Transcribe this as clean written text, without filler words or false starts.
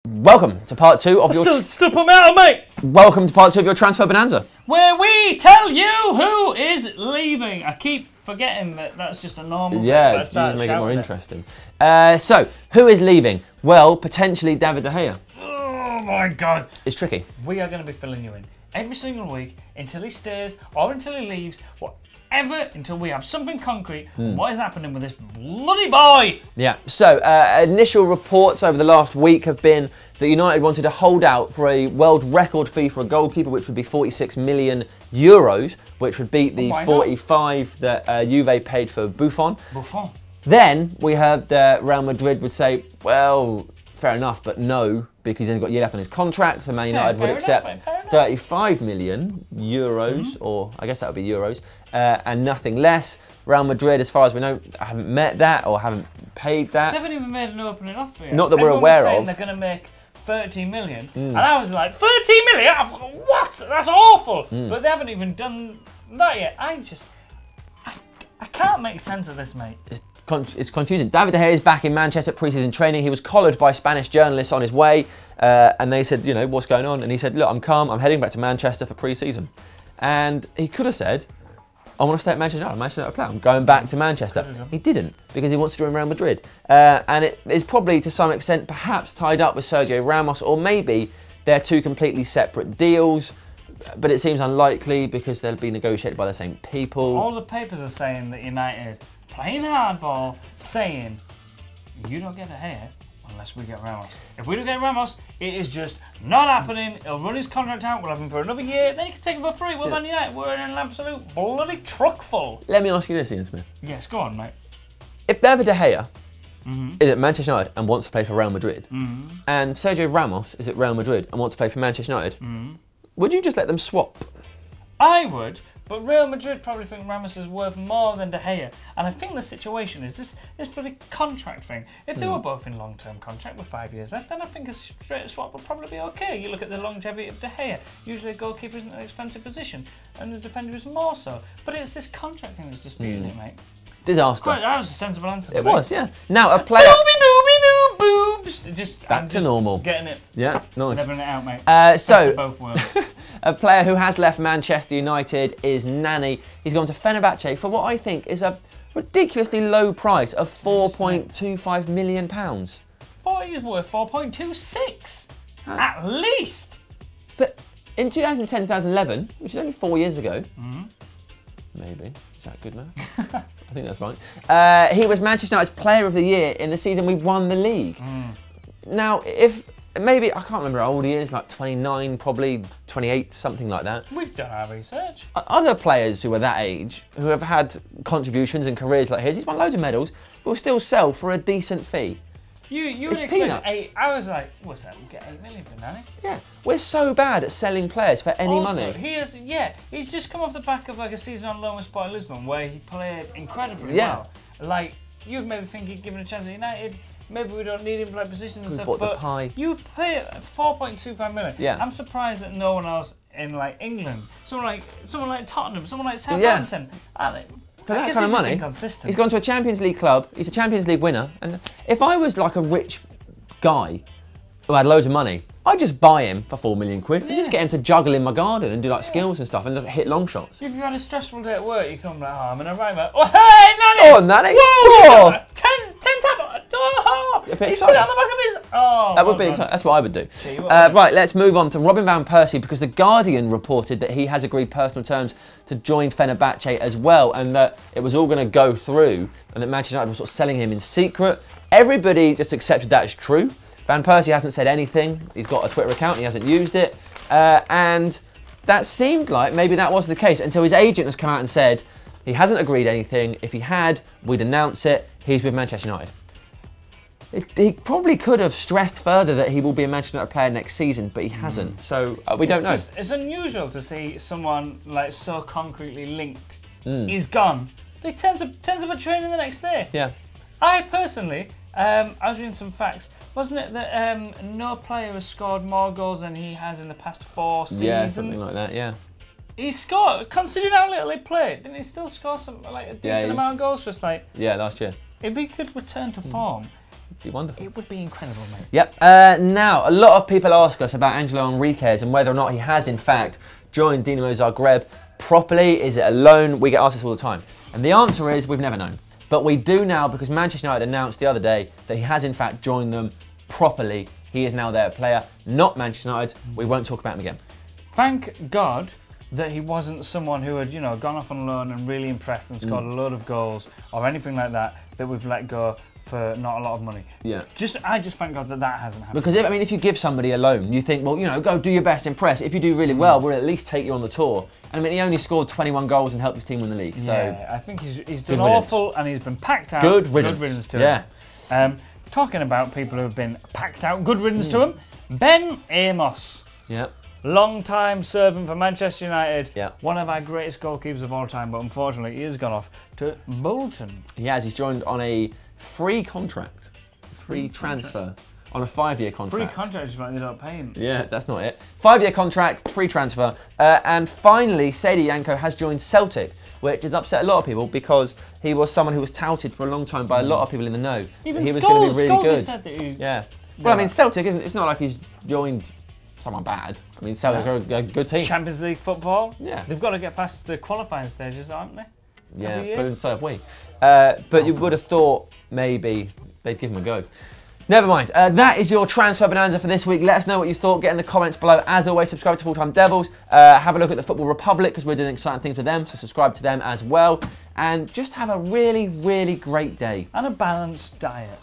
Welcome to part 2 of your... Stop him out, mate! Welcome to part 2 of your Transfer Bonanza. Where we tell you who is leaving. I keep forgetting that that's just a normal... Yeah, you just make it more interesting. So, who is leaving? Well, potentially David De Gea. Oh my God. It's tricky. We are going to be filling you in every single week until he stays or until he leaves. Whatever, until we have something concrete on what is happening with this bloody boy. Yeah, so initial reports over the last week have been that United wanted to hold out for a world record fee for a goalkeeper, which would be 46 million euros, which would beat the 45 that Juve paid for Buffon. Then we heard that Real Madrid would say, well, fair enough, but no, because he's only got a year left on his contract, so Man United would accept 35 million euros, or I guess that would be euros, and nothing less. Real Madrid, as far as we know, haven't met that or haven't paid that. They haven't even made an opening offer yet. Not that we're aware of. They're going to make 30 million, and I was like, 30 million? What? That's awful! But they haven't even done that yet. I can't make sense of this, mate. It's confusing. David De Gea is back in Manchester pre-season training. He was collared by Spanish journalists on his way, and they said, you know, what's going on? And he said, look, I'm calm. I'm heading back to Manchester for pre-season. And he could have said, I want to stay at Manchester United. I'm a Manchester United player. I'm going back to Manchester. He didn't, because he wants to join Real Madrid. And it is probably, to some extent, perhaps tied up with Sergio Ramos, or maybe they're two completely separate deals. But it seems unlikely because they'll be negotiated by the same people. All the papers are saying that United playing hardball, saying you don't get De Gea unless we get Ramos. If we don't get Ramos, it is just not happening. He'll run his contract out. We'll have him for another year. Then he can take him for free. We're Man United. We're in an absolute bloody truck full. Let me ask you this, Ian Smith. Yes, go on, mate. If David De Gea is at Manchester United and wants to play for Real Madrid, and Sergio Ramos is at Real Madrid and wants to play for Manchester United, would you just let them swap? I would. But Real Madrid probably think Ramos is worth more than De Gea. And I think the situation is this bloody contract thing. If they were both in long-term contract with 5 years left, then I think a straight swap would probably be okay. You look at the longevity of De Gea. Usually a goalkeeper isn't an expensive position, and the defender is more so. But it's this contract thing that's disputing it, mate. Disaster. That was a sensible answer. It was, yeah. Now a player... boobs! Just back to normal. Getting it. Yeah, nice. Leveling it out, mate. So, both worlds. A player who has left Manchester United is Nani. He's gone to Fenerbahce for what I think is a ridiculously low price of £4.25 million. Thought he was worth 4.26 at least. But in 2010-2011, which is only 4 years ago, maybe, is that good math? I think that's right. He was Manchester United's Player of the Year in the season we won the league. Now, if maybe, I can't remember how old he is, like 29, probably 28, something like that. We've done our research. Other players who are that age, who have had contributions and careers like his, he's won loads of medals, will still sell for a decent fee. You would expect 8. I was like, what's that? We'll get 8 million for Nani. Yeah, we're so bad at selling players for any money. He's just come off the back of like a season on loan with Sporting Lisbon where he played incredibly well. Like, you'd maybe think he'd given a chance at United. Maybe we don't need him for like positions and stuff, but you pay 4.25 million. Yeah. I'm surprised that no one else in like England, someone like Tottenham, someone like Southampton, for that kind of money, he's gone to a Champions League club. He's a Champions League winner, and if I was like a rich guy who had loads of money, I'd just buy him for £4 million and just get him to juggle in my garden and do like skills and stuff and just hit long shots. If you had a stressful day at work, you come like, oh, I'm in a right mate. Oh, hey, Nani! Oh, Nani! Whoa! 10 tap! Oh, he's put it on the back of his... Oh, that would be exciting. That's what I would do. Right, let's move on to Robin van Persie, because The Guardian reported that he has agreed personal terms to join Fenerbahce as well, and that it was all going to go through, and that Manchester United was sort of selling him in secret. Everybody just accepted that as true. Van Persie hasn't said anything. He's got a Twitter account, he hasn't used it. And that seemed like maybe that wasn't the case until his agent has come out and said he hasn't agreed anything. If he had, we'd announce it. He's with Manchester United. He probably could have stressed further that he will be a Manchester United player next season, but he hasn't. So we don't know. It's unusual to see someone like so concretely linked. He's gone. They turns up at training the next day. Yeah. I personally, I was reading some facts. Wasn't it that no player has scored more goals than he has in the past 4 seasons? Yeah, something like that, yeah. He scored, considering how little he played, didn't he still score some, like a decent amount of goals for us? Like, yeah, last year. If he could return to form, It'd be wonderful. It would be incredible, mate. Yep. Now, a lot of people ask us about Angelo Henriquejo and whether or not he has, in fact, joined Dinamo Zagreb properly. Is it a loan? We get asked this all the time. And the answer is we've never known. But we do now because Manchester United announced the other day that he has, in fact, joined them properly. He is now their player, not Manchester United. We won't talk about him again. Thank God that he wasn't someone who had, gone off on loan and really impressed and scored a load of goals or anything like that we've let go for not a lot of money. Yeah. I just thank God that hasn't happened. Because if you give somebody a loan, you think, well, go do your best, impress. If you do really well, we'll at least take you on the tour. And I mean, he only scored 21 goals and helped his team win the league. So yeah, I think he's done awful and he's been packed out. Good riddance. Good riddance to him. Talking about people who have been packed out, good riddance to him. Ben Amos. Yeah. Long time servant for Manchester United. Yeah. One of our greatest goalkeepers of all time, but unfortunately he has gone off to Bolton. He has. He's joined on a free contract. Free transfer. On a 5-year contract. Free contract, just meant they don't pay him. Yeah, that's not it. 5-year contract, free transfer. And finally, Saidy Yanko has joined Celtic, which has upset a lot of people because he was someone who was touted for a long time by a lot of people in the know. Even he was going to be really good. Said that yeah. Well, I mean, Celtic it's not like he's joined someone bad. I mean, Celtic are a good team. Champions League football. Yeah. They've got to get past the qualifying stages, aren't they? Yeah, but so have we. But you would have thought maybe they'd give him a go. Never mind. That is your transfer bonanza for this week. Let us know what you thought. Get in the comments below. As always, subscribe to Full Time Devils. Have a look at the Football Republic because we're doing exciting things with them. So subscribe to them as well. And just have a really, really great day. And a balanced diet.